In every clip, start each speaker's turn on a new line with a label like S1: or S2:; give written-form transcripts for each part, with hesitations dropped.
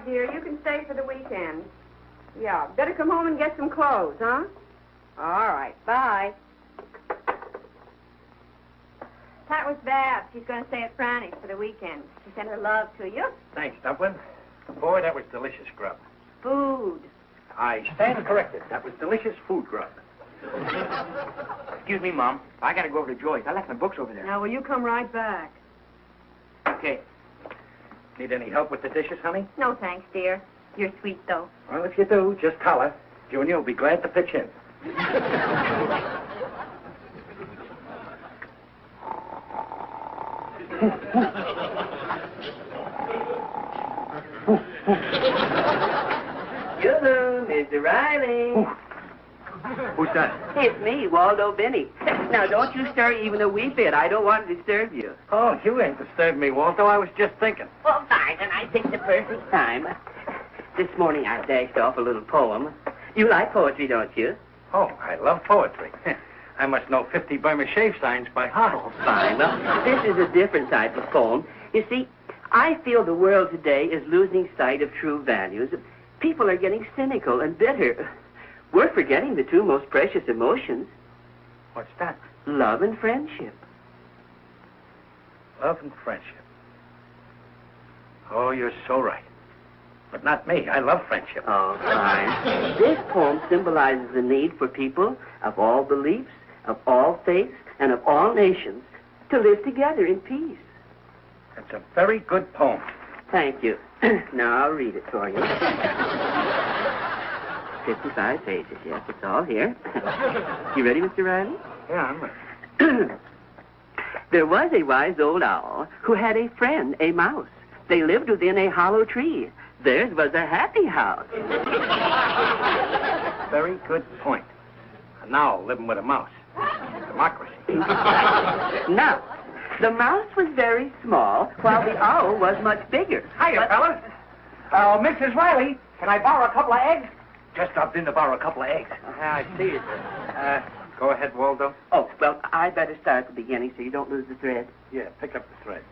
S1: right, dear. You can stay for the weekend. Yeah, better come home and get some clothes, huh? All right, bye. That was Babs. She's going to stay at Franny's for the weekend. She sent her love to you.
S2: Thanks, Dublin. Boy, that was delicious grub.
S1: Food.
S2: I stand corrected. That was delicious food grub.
S3: Excuse me, Mom. I gotta go over to Joy's. I left my books over there.
S1: Now, will you come right back?
S3: Okay.
S2: Need any help with the dishes, honey?
S1: No, thanks, dear. You're sweet, though.
S2: Well, if you do, just holler. Junior will be glad to pitch in.
S4: Yoo-hoo, Mr. Riley.
S2: Who's that?
S4: It's me, Waldo Benny. Now, don't you stir even a wee bit. I don't want to disturb you.
S2: Oh, you ain't disturbed me, Walter. I was just thinking.
S4: Well, fine, and I picked the perfect time. This morning I dashed off a little poem. You like poetry, don't you?
S2: Oh, I love poetry. I must know 50 Burma shave signs by heart.
S4: Oh, fine. Well, this is a different type of poem. You see, I feel the world today is losing sight of true values. People are getting cynical and bitter. We're forgetting the two most precious emotions.
S2: What's that?
S4: Love and friendship.
S2: Love and friendship. Oh, you're so right. But not me. I love friendship.
S4: Oh, fine. This poem symbolizes the need for people of all beliefs, of all faiths, and of all nations to live together in peace.
S2: It's a very good poem.
S4: Thank you. Now I'll read it for you. 55 pages, yes, it's all here. You ready, Mr. Riley?
S2: Yeah, I'm ready.
S4: There was a wise old owl who had a friend, a mouse. They lived within a hollow tree. Theirs was a happy house.
S2: Very good point. And now living with a mouse. Democracy.
S4: Now, the mouse was very small, while the owl was much bigger.
S3: Hiya, fellas. Mrs. Riley, can I borrow a couple of eggs?
S2: Just stopped in to borrow a couple of eggs.
S4: I see it.
S2: Go ahead, Waldo.
S4: Oh, well, I'd better start at the beginning so you don't lose the thread.
S2: Yeah, pick up the thread.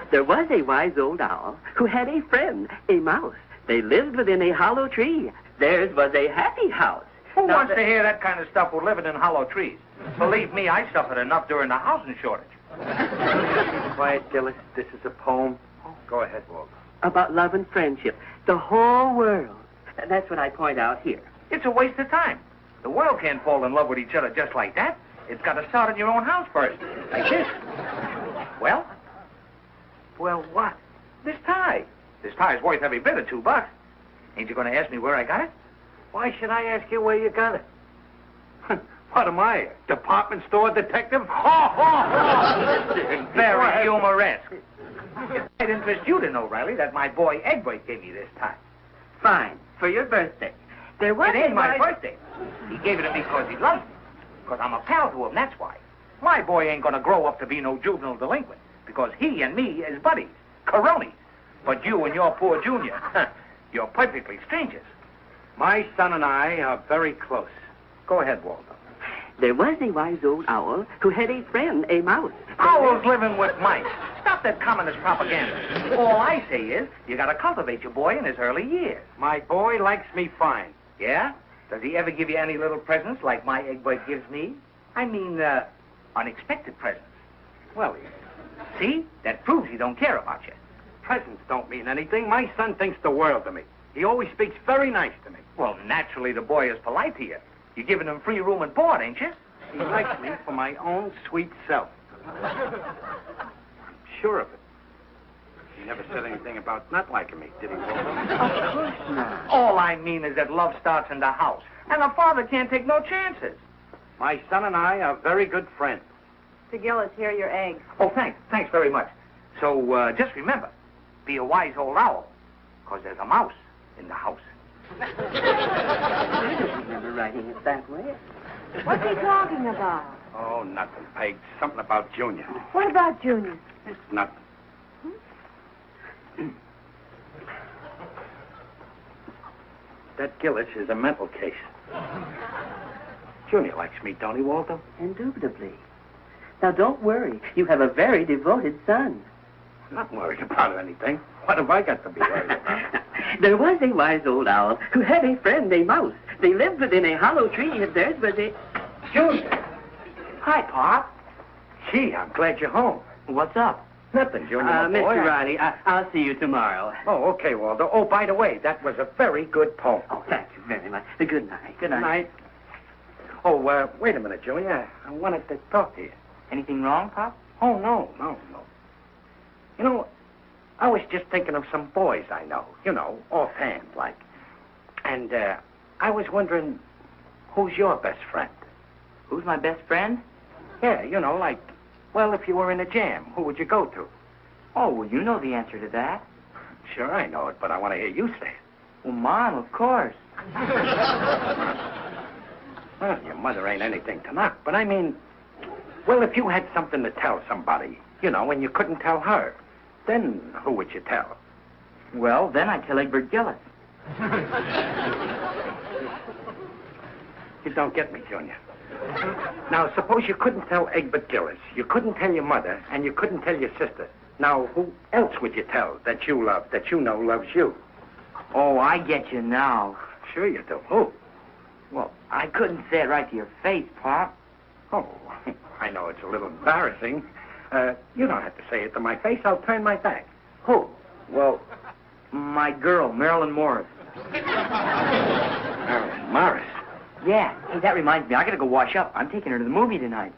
S4: There was a wise old owl who had a friend, a mouse. They lived within a hollow tree. Theirs was a happy house.
S3: Who wants to hear that kind of stuff with living in hollow trees? Believe me, I suffered enough during the housing shortage.
S2: Quiet, Gillis. This is a poem. Go ahead, Waldo.
S4: About love and friendship. The whole world. That's what I point out here.
S3: It's a waste of time. The world can't fall in love with each other just like that. It's got to start in your own house first. Like this. Well?
S2: Well, what?
S3: This tie. This tie is worth every bit of $2. Ain't you going to ask me where I got it?
S2: Why should I ask you where you got it? What am I, a department store detective?
S3: Very humoresque. It might interest you to know, Riley, that my boy Egbert gave me this tie.
S4: Fine. For your birthday. There was
S3: It ain't my
S4: wise-
S3: birthday. He gave it to me because he loves me. Because I'm a pal to him, that's why. My boy ain't gonna grow up to be no juvenile delinquent. Because he and me is buddies. Coronis. But you and your poor Junior, you're perfectly strangers.
S2: My son and I are very close. Go ahead, Waldo.
S4: There was a wise old owl who had a friend, a mouse.
S3: Owls living with mice. Stop that communist propaganda. All I say is, you gotta cultivate your boy in his early years.
S2: My boy likes me fine.
S3: Yeah? Does he ever give you any little presents like my Egbert gives me? I mean, unexpected presents.
S2: Well,
S3: See? That proves he don't care about you.
S2: presents don't mean anything. My son thinks the world of me. He always speaks very nice to me.
S3: Well, naturally, the boy is polite to you. You're giving him free room and board, ain't you?
S2: He likes me for my own sweet self. I'm sure of it. He never said anything about not liking me, did he, Waldo?
S4: Of course not.
S3: All I mean is that love starts in the house, and a father can't take no chances.
S2: My son and I are very good friends.
S1: Mr. Gillis, here are your eggs.
S3: Oh, thanks. Thanks very much. So, just remember, be a wise old owl, because there's a mouse in the house.
S4: I don't remember writing it that way.
S1: What's he talking about?
S2: Oh, nothing, Peg. Something about Junior.
S1: What about Junior?
S2: It's nothing. That Gillis is a mental case. Junior likes me, don't he, Waldo?
S4: Indubitably. Now, don't worry. You have a very devoted son.
S2: Not worried about anything. What have I got to be worried about?
S4: There was a wise old owl who had a friend, a mouse. They lived within a hollow tree of theirs, but they...
S2: Junior!
S3: Hi, Pop.
S2: Gee, I'm glad you're home.
S3: What's up?
S2: Nothing, Junior, my boy.
S4: Mr. Riley, I'll see you tomorrow.
S2: Oh, okay, Waldo. Oh, by the way, that was a very good poem.
S4: Oh, thank you very much. Good night.
S3: Good night.
S2: Oh, wait a minute, Junior. I wanted to talk to you.
S3: Anything wrong, Pop?
S2: Oh, no. You know, I was just thinking of some boys I know, offhand, like. And, I was wondering, who's your best friend?
S3: Who's my best friend?
S2: Yeah, like, well, if you were in a jam, who would you go to?
S3: Oh, well, you know the answer to that.
S2: Sure, I know it, but I want to hear you say it.
S3: Well, Mom, of course.
S2: Well, your mother ain't anything to knock, but I mean, well, if you had something to tell somebody, and you couldn't tell her, then who would you tell?
S3: Well, then I'd tell Egbert Gillis.
S2: You don't get me, Junior. Now, suppose you couldn't tell Egbert Gillis, you couldn't tell your mother, and you couldn't tell your sister. Now, who else would you tell that you love, that you know loves you?
S3: Oh, I get you now.
S2: Sure you do. Who?
S3: Well, I couldn't say it right to your face, Pop.
S2: Oh, I know it's a little embarrassing. You don't have to say it to my face. I'll turn my back. Who?
S3: Well, my girl, Marilyn Morris.
S2: Marilyn Morris?
S3: Yeah. Hey, that reminds me. I gotta go wash up. I'm taking her to the movie tonight.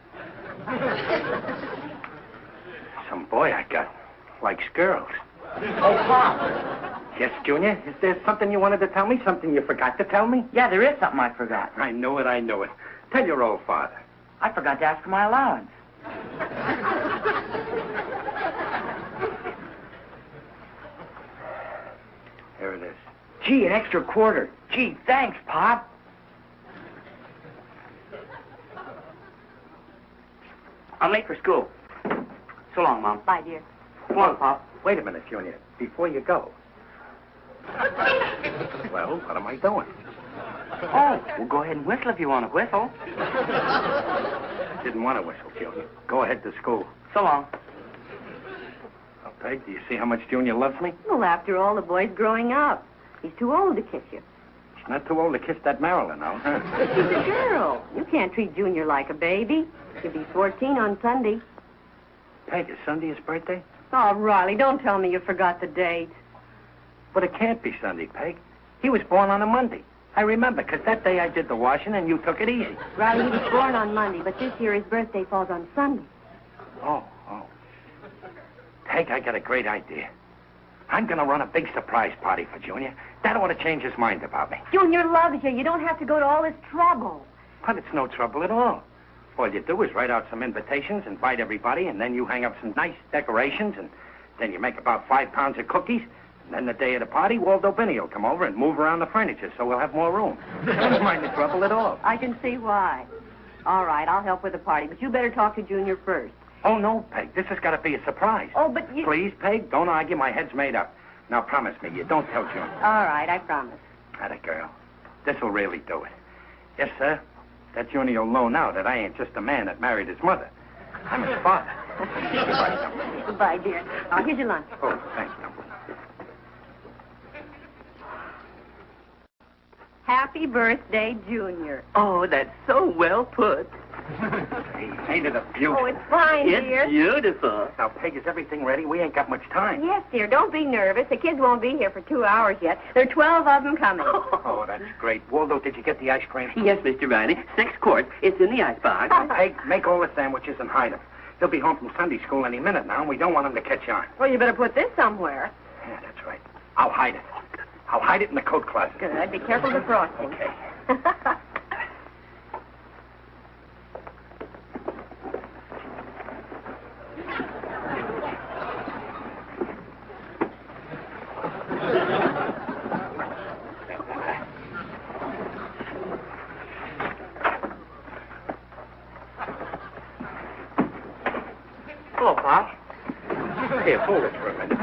S2: Some boy I got likes girls.
S3: Oh, Pop.
S2: Yes, Junior? Is there something you wanted to tell me? Something you forgot to tell me?
S3: Yeah, there is something I forgot.
S2: I knew it. Tell your old father.
S3: I forgot to ask for my allowance.
S2: Here it is.
S3: Gee, an extra quarter. Gee, thanks, Pop. I'm late for school. So long, Mom.
S1: Bye, dear.
S3: Come on, Pop.
S2: Wait a minute, Junior. Before you go. Well, what am I doing?
S3: Oh, well, go ahead and whistle if you want to whistle.
S2: Didn't want to whistle, Junior. Go ahead to school.
S3: So long.
S2: Now, Peg, do you see how much Junior loves me?
S1: Well, after all, the boy's growing up. He's too old to kiss you.
S2: She's not too old to kiss that Marilyn, now, huh?
S1: But she's a girl. You can't treat Junior like a baby. He'll be 14 on Sunday.
S2: Peg, is Sunday his birthday?
S1: Oh, Riley, don't tell me you forgot the date.
S2: But it can't be Sunday, Peg. He was born on a Monday. I remember, 'cause that day I did the washing and you took it easy.
S1: Riley, he was born on Monday, but this year his birthday falls on Sunday.
S2: Oh. Peg, I got a great idea. I'm going to run a big surprise party for Junior. That ought to change his mind about me.
S1: Junior loves you. You don't have to go to all this trouble.
S2: But it's no trouble at all. All you do is write out some invitations, invite everybody, and then you hang up some nice decorations, and then you make about 5 pounds of cookies. And then the day of the party, Waldo Binney will come over and move around the furniture so we'll have more room. I don't mind the trouble at all.
S1: I can see why. All right, I'll help with the party, but you better talk to Junior first.
S2: Oh, no, Peg. This has got to be a surprise.
S1: Oh, but you...
S2: Please, Peg, don't argue. My head's made up. Now, promise me, you don't tell Junior.
S1: All right, I promise.
S2: Atta girl. This'll really do it. Yes, sir. That Junior will know now that I ain't just a man that married his mother. I'm his father. Goodbye, Dumbo.
S1: Goodbye, dear. Here's your lunch.
S2: Oh, thanks, Dumbo.
S1: Happy birthday, Junior.
S4: Oh, that's so well put.
S2: Ain't it a beauty?
S1: Oh, it's fine, dear.
S4: It's beautiful.
S2: Now, Peg, is everything ready? We ain't got much time.
S1: Yes, dear. Don't be nervous. The kids won't be here for 2 hours yet. There are 12 of them coming.
S2: Oh, that's great. Waldo, did you get the ice cream?
S4: Yes, Mr. Riley. 6 quarts. It's in the icebox.
S2: Now, Peg, make all the sandwiches and hide them. He'll be home from Sunday school any minute now, and we don't want him to catch on.
S1: Well, you better put this somewhere.
S2: Yeah, that's right. I'll hide it. I'll hide it in the coat closet.
S1: Good. Be careful of the frosting.
S2: Okay.
S3: Hello, Pop.
S2: Here, hold it for a minute.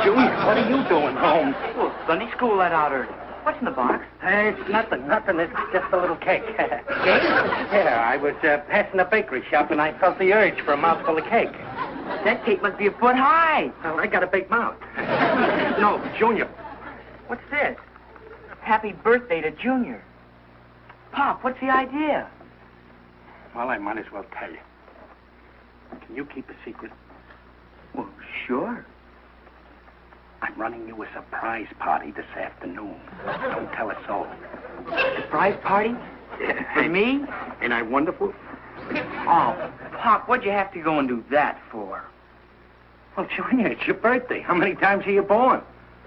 S2: Junior, what are you doing home?
S3: Well, Sunday school let out early. What's in the box?
S2: It's nothing. It's just a little cake. Cake? Yeah, I was passing a bakery shop and I felt the urge for a mouthful of cake.
S4: That cake must be a foot high.
S2: Well, I got a big mouth. No, Junior.
S4: What's this? Happy birthday to Junior. Pop, what's the idea?
S2: Well, I might as well tell you. Can you keep a secret?
S4: Well, sure.
S2: I'm running you a surprise party this afternoon. Don't tell a soul.
S4: Surprise party? For me?
S2: Ain't I wonderful?
S4: Oh, Pop, what'd you have to go and do that for?
S2: Well, Junior, it's your birthday. How many times are you born?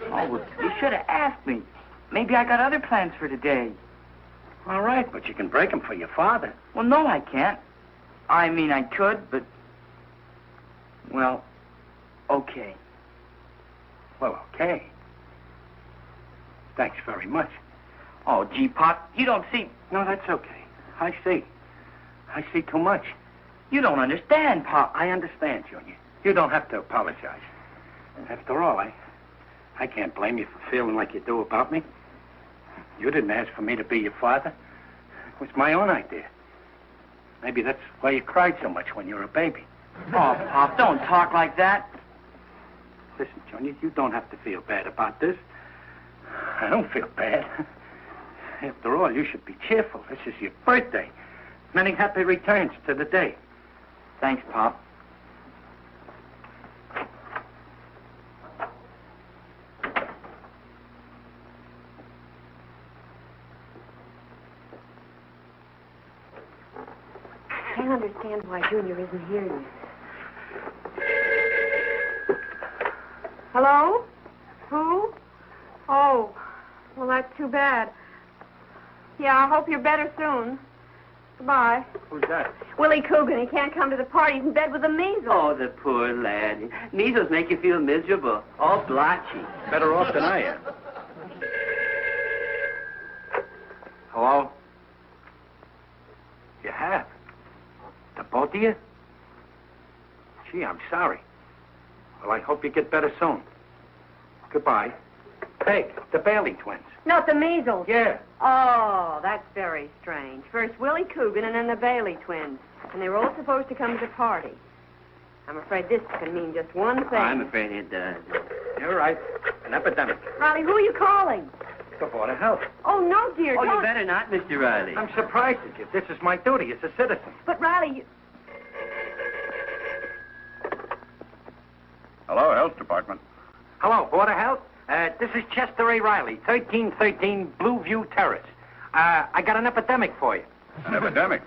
S4: Oh, well, you should have asked me. Maybe I got other plans for today.
S2: All right, but you can break them for your father.
S4: Well, no, I can't. I mean, I could, but... Well, okay.
S2: Well, okay. Thanks very much.
S4: Oh, gee, Pop, you don't see...
S2: No, that's okay. I see. I see too much.
S4: You don't understand, Pop.
S2: I understand, Junior. You don't have to apologize. After all, I can't blame you for feeling like you do about me. You didn't ask for me to be your father. It was my own idea. Maybe that's why you cried so much when you were a baby.
S4: Oh, Pop, don't talk like that.
S2: Listen, Junior, you don't have to feel bad about this. I don't feel bad. After all, you should be cheerful. This is your birthday. Many happy returns to the day.
S4: Thanks, Pop.
S1: I can't understand why Junior isn't here yet. Hello? Who? Oh, well, that's too bad. Yeah, I hope you're better soon. Goodbye.
S2: Who's that?
S1: Willie Coogan. He can't come to the party. He's in bed with the measles.
S4: Oh, the poor lad. Measles make you feel miserable, all blotchy.
S2: Better off than I am. Hello? You have? The both of you? Gee, I'm sorry. Well, I hope you get better soon. Goodbye. Peg, the Bailey twins.
S1: Not the measles.
S2: Yeah.
S1: Oh, that's very strange. First Willie Coogan and then the Bailey twins. And they were all supposed to come to the party. I'm afraid this can mean just one thing.
S4: I'm afraid it does.
S2: You're right. An epidemic.
S1: Riley, who are you calling?
S2: The Board of Health.
S1: Oh, no, dear,
S4: Oh,
S1: don't.
S4: you better not, Mr. Riley.
S2: I'm surprised at you. This is my duty as a citizen.
S1: But, Riley, you...
S5: Hello, Health Department.
S2: Hello, Board of Health. This is Chester A. Riley, 1313 Blueview Terrace. I got an epidemic for you.
S5: An epidemic?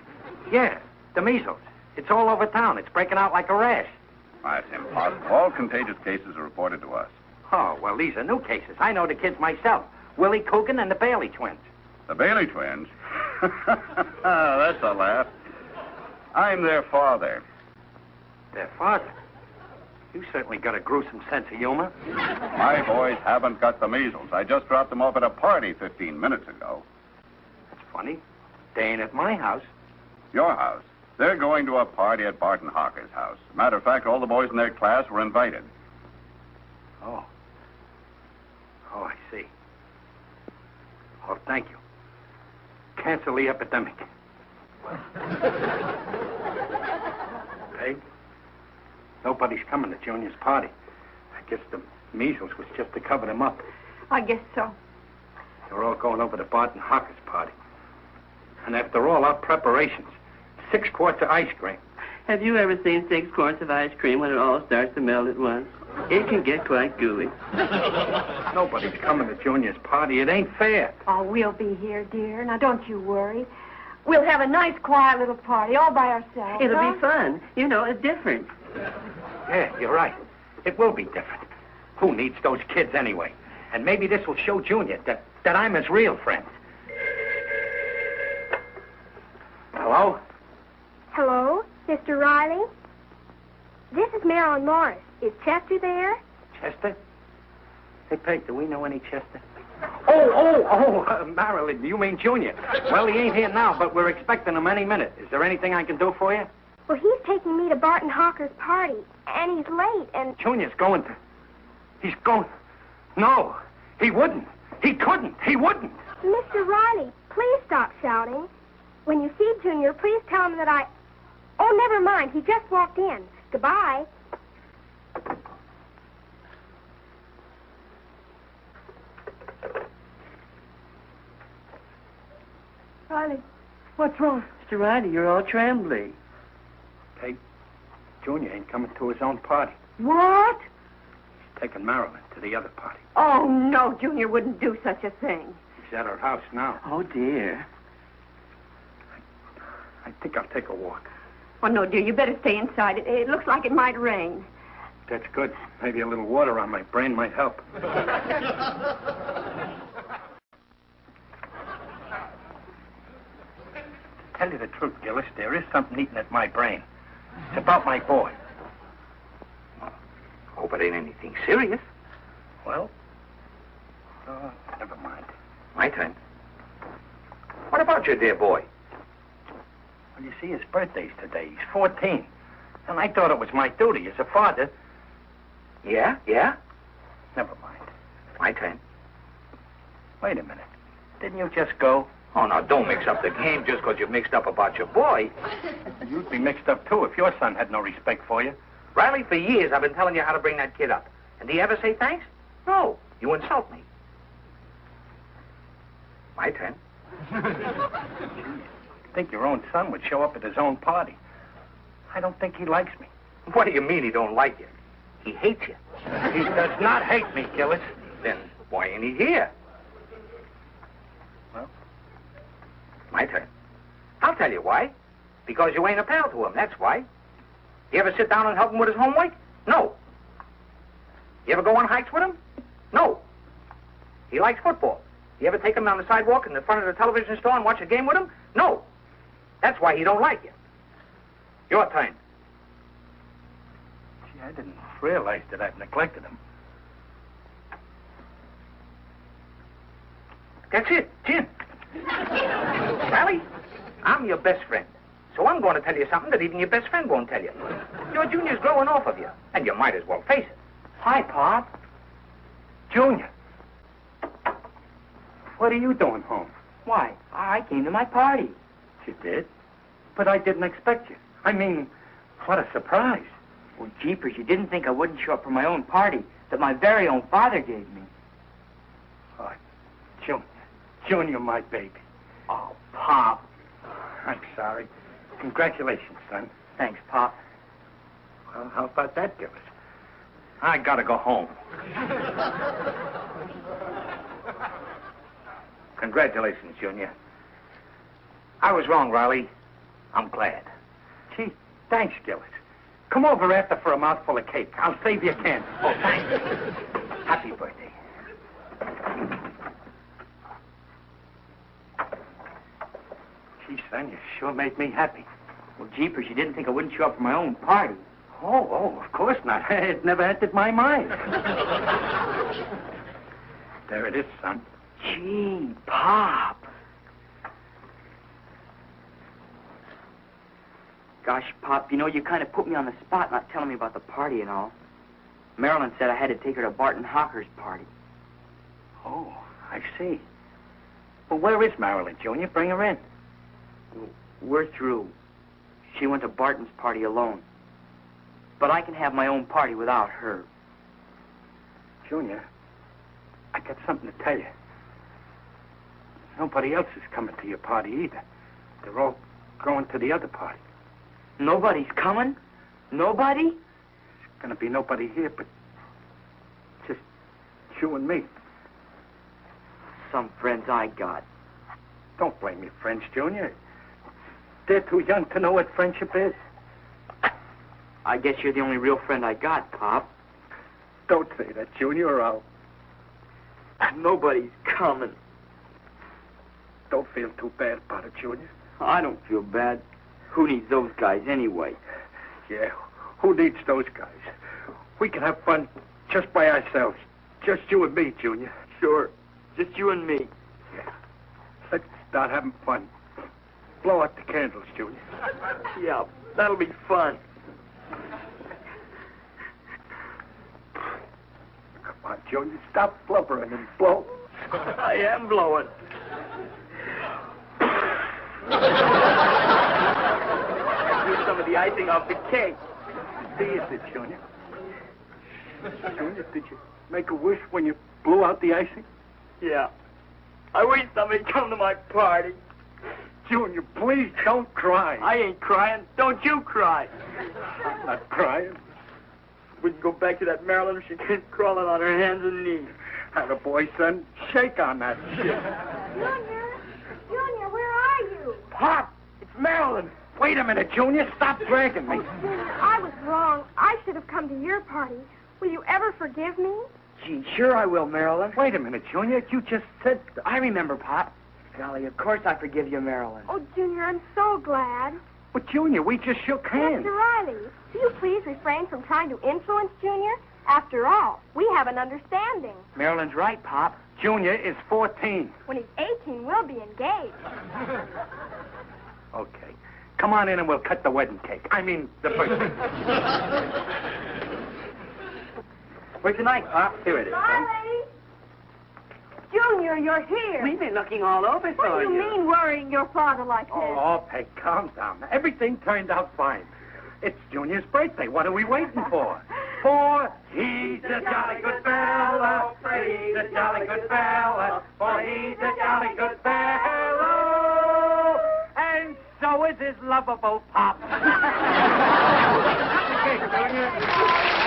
S2: Yeah, the measles. It's all over town. It's breaking out like a rash.
S5: That's impossible. All contagious cases are reported to us.
S2: Oh, well, these are new cases. I know the kids myself. Willie Coogan and the Bailey twins.
S5: The Bailey twins? That's a laugh. I'm their father.
S2: Their father. You certainly got a gruesome sense of humor.
S5: My boys haven't got the measles. I just dropped them off at a party 15 minutes ago.
S2: That's funny. They ain't at my house.
S5: Your house. They're going to a party at Barton Hocker's house. Matter of fact, all the boys in their class were invited.
S2: Oh. Oh, I see. Oh, thank you. Cancel the epidemic. Peg? Nobody's coming to Junior's party. I guess the measles was just to cover them up.
S1: I guess so.
S2: They're all going over to Barton Hocker's party. And after all our preparations, 6 quarts of ice cream.
S4: Have you ever seen 6 quarts of ice cream when it all starts to melt at once? It can get quite gooey.
S2: Nobody's coming to Junior's party. It ain't fair.
S1: Oh, we'll be here, dear. Now, don't you worry. We'll have a nice, quiet little party all by ourselves.
S4: It'll
S1: huh?
S4: be fun. You know, it's different.
S2: Yeah, you're right. It will be different. Who needs those kids anyway? And maybe this will show Junior that I'm his real friend. Hello?
S6: Hello, Mr. Riley? This is Marilyn Morris. Is Chester there?
S2: Chester? Hey, Peg, do we know any Chester? Oh, Marilyn, you mean Junior. Well, he ain't here now, but we're expecting him any minute. Is there anything I can do for you?
S6: Well, he's taking me to Barton Hocker's party, and he's late, and...
S2: Junior's going to... He's going... No, he wouldn't. He couldn't. He wouldn't.
S6: Mr. Riley, please stop shouting. When you see Junior, please tell him that I... Oh, never mind. He just walked in. Goodbye.
S1: Riley, what's wrong?
S4: Mr. Riley, you're all trembly.
S2: Kate, Junior ain't coming to his own party.
S1: What?
S2: He's taking Marilyn to the other party.
S1: Oh, no, Junior wouldn't do such a thing.
S2: He's at her house now.
S4: Oh, dear.
S2: I think I'll take a walk.
S1: Oh, no, dear, you better stay inside. It looks like it might rain.
S2: That's good. Maybe a little water on my brain might help. Tell you the truth, Gillis, there is something eating at my brain. It's about my boy.
S3: Hope it ain't anything serious.
S2: Well, never mind.
S3: My turn. What about your dear boy?
S2: Well, you see, his birthday's today. He's 14. And I thought it was my duty as a father.
S3: Yeah?
S2: Never mind.
S3: My turn.
S2: Wait a minute. Didn't you just go?
S3: Oh, now, don't mix up the game just because you're mixed up about your boy.
S2: You'd be mixed up, too, if your son had no respect for you.
S3: Riley, for years I've been telling you how to bring that kid up. And do you ever say thanks? No. You insult me. My turn.
S2: I think your own son would show up at his own party. I don't think he likes me.
S3: What do you mean he don't like you? He hates you.
S2: He does not hate me, Gillis.
S3: Then why ain't he here?
S2: Well?
S3: My turn. I'll tell you why. Because you ain't a pal to him, that's why. You ever sit down and help him with his homework? No. You ever go on hikes with him? No. He likes football. You ever take him down the sidewalk in the front of the television store and watch a game with him? No. That's why he don't like you. Your turn.
S2: Gee, I didn't realize that I've neglected him.
S3: That's it, Jim. Riley, I'm your best friend. So I'm going to tell you something that even your best friend won't tell you. Your Junior's growing off of you, and you might as well face it.
S4: Hi, Pop.
S2: Junior. What are you doing home?
S4: Why, I came to my party.
S2: You did? But I didn't expect you. I mean, what a surprise.
S4: Well, jeepers, you didn't think I wouldn't show up for my own party that my very own father gave me.
S2: Oh, Junior, my baby.
S4: Oh, Pop.
S2: I'm sorry. Congratulations, son.
S4: Thanks, Pop.
S2: Well, how about that, Gillis? I gotta go home.
S3: Congratulations, Junior. I was wrong, Riley. I'm glad.
S2: Gee, thanks, Gillis. Come over after for a mouthful of cake. I'll save you candy.
S3: Oh, thanks. Happy birthday.
S2: Gee, son, you sure made me happy.
S4: Well, jeepers, you didn't think I wouldn't show up for my own party.
S2: Oh, of course not. It never entered my mind. There it is, son.
S4: Gee, Pop. Gosh, Pop, you know, you kind of put me on the spot not telling me about the party and all. Marilyn said I had to take her to Barton Hocker's party.
S2: Oh, I see. Well, where is Marilyn, Junior? Bring her in.
S4: We're through. She went to Barton's party alone. But I can have my own party without her.
S2: Junior, I got something to tell you. Nobody else is coming to your party either. They're all going to the other party.
S4: Nobody's coming? Nobody?
S2: There's going to be nobody here but just you and me.
S4: Some friends I got.
S2: Don't blame your friends, Junior. They're too young to know what friendship is.
S4: I guess you're the only real friend I got, Pop.
S2: Don't say that, Junior, or I'll...
S4: Nobody's coming.
S2: Don't feel too bad about it, Junior.
S4: I don't feel bad. Who needs those guys anyway?
S2: Yeah, who needs those guys? We can have fun just by ourselves. Just you and me, Junior.
S4: Sure. Just you and me.
S2: Yeah. Let's start having fun. Blow out the candles, Junior.
S4: Yeah, that'll be fun.
S2: Come on, Junior. Stop blubbering and blow.
S4: I am blowing. Do some of the icing off the cake.
S2: See it, Junior. Junior, did you make a wish when you blew out the icing?
S4: Yeah. I wish somebody'd come to my party.
S2: Junior, please don't cry.
S4: I ain't crying. Don't you cry.
S2: I'm not crying.
S4: We can go back to that Marilyn if she came crawling on her hands and knees.
S2: Had a boy, son. Shake on that shit.
S6: Junior, where are you?
S2: Pop! It's Marilyn. Wait a minute, Junior. Stop dragging me.
S6: Junior, I was wrong. I should have come to your party. Will you ever forgive me?
S4: Gee, sure I will, Marilyn.
S2: Wait a minute, Junior. You just said...
S4: I remember, Pop. Golly, of course I forgive you, Marilyn.
S6: Oh, Junior, I'm so glad.
S2: But, Junior, we just shook hands.
S6: Mr. Riley, will you please refrain from trying to influence Junior? After all, we have an understanding.
S4: Marilyn's right, Pop.
S2: Junior is 14.
S6: When he's 18, we'll be engaged.
S2: Okay. Come on in and we'll cut the wedding cake. I mean, the first.
S4: Where's the knife, Pop? Here it is.
S6: Riley! Junior, you're here.
S4: We've been looking all over
S6: What
S4: for
S6: do you mean worrying your father like this?
S2: Oh, Peg, calm down. Everything turned out fine. It's Junior's birthday. What are we waiting for? For he's a jolly good fella. He's a jolly good fella. For he's a jolly good fellow. And so is his lovable pop. Cut the cake, Junior.